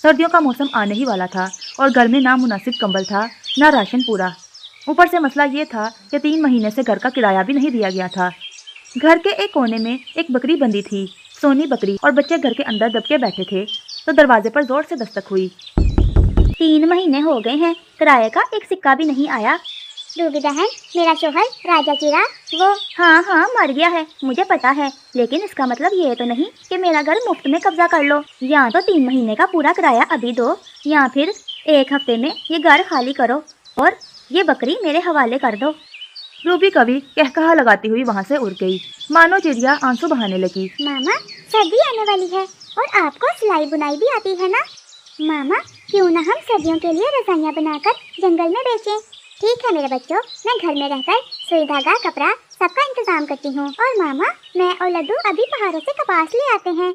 सर्दियों का मौसम आने ही वाला था और घर में ना मुनासिब कंबल था, ना राशन पूरा। ऊपर से मसला ये था कि 3 महीने से घर का किराया भी नहीं दिया गया था। घर के एक कोने में एक बकरी बंधी थी, सोनी बकरी, और बच्चे घर के अंदर दबके बैठे थे। तो दरवाजे पर जोर से दस्तक हुई। 3 महीने हो गए हैं, किराए का एक सिक्का भी नहीं आया। रूबी बहन, मेरा शोहर राजा चिरा वो हाँ मर गया है, मुझे पता है, लेकिन इसका मतलब ये तो नहीं कि मेरा घर मुफ्त में कब्जा कर लो। या तो 3 महीने का पूरा किराया अभी दो, या फिर 1 हफ्ते में ये घर खाली करो और ये बकरी मेरे हवाले कर दो। रूबी कभी कहकहा लगाती हुई वहाँ से उड़ गई, मानो चिड़िया आंसू बहाने लगी। मामा, सर्दी आने वाली है और आपको सिलाई बुनाई भी आती है ना? मामा, क्यों ना हम सर्दियों के लिए रजाइयाँ बनाकर जंगल में बेचें? ठीक है मेरे बच्चों, मैं घर में रहकर सुई धागा कपड़ा सबका इंतजाम करती हूँ। और मामा, मैं और लड्डू अभी पहाड़ों से कपास ले आते हैं।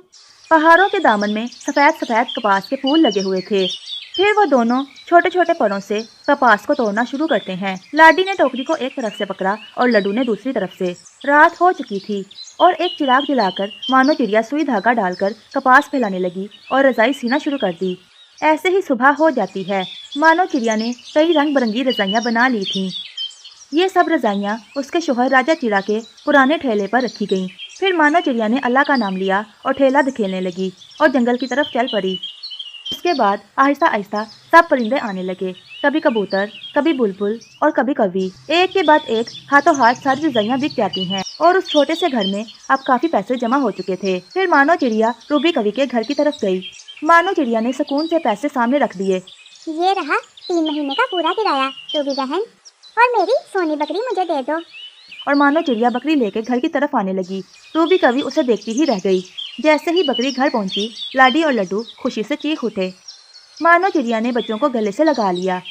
पहाड़ों के दामन में सफेद सफेद कपास के फूल लगे हुए थे। फिर वो दोनों छोटे छोटे परों से कपास को तोड़ना शुरू करते हैं। लाडी ने टोकरी को एक तरफ से पकड़ा और लड्डू ने दूसरी तरफ से। रात हो चुकी थी और एक चिराग जलाकर मानो चिड़िया सुई धागा डालकर कपास फैलाने लगी और रजाई सीना शुरू कर दी। ऐसे ही सुबह हो जाती है। मानो चिड़िया ने कई रंग बिरंगी रजाइयाँ बना ली थीं। ये सब रजाइयाँ उसके शोहर राजा चिड़ा के पुराने ठेले पर रखी गईं। फिर मानो चिड़िया ने अल्लाह का नाम लिया और ठेला धकेलने लगी और जंगल की तरफ चल पड़ी। उसके बाद आहिस्ता आहिस्ता सब परिंदे आने लगे, कभी कबूतर, कभी बुलबुल और कभी कौवी। एक के बाद एक हाथों हाथ सारी रजाइयाँ बिक जाती हैं और उस छोटे से घर में अब काफी पैसे जमा हो चुके थे। फिर मानो चिड़िया रूबी कवि के घर की तरफ गई। मानो चिड़िया ने सुकून से पैसे सामने रख दिए। ये रहा 3 महीने का पूरा किराया रूबी बहन, और मेरी सोनी बकरी मुझे दे दो। और मानो चिड़िया बकरी लेकर घर की तरफ आने लगी। रूबी कवि उसे देखती ही रह गई। जैसे ही बकरी घर पहुंची, लाडी और लड्डू खुशी से चीख उठे। मानो चिड़िया ने बच्चों को गले से लगा लिया।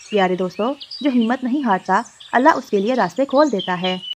प्यारे दोस्तों, जो हिम्मत नहीं हारता, अल्लाह उसके लिए रास्ते खोल देता है।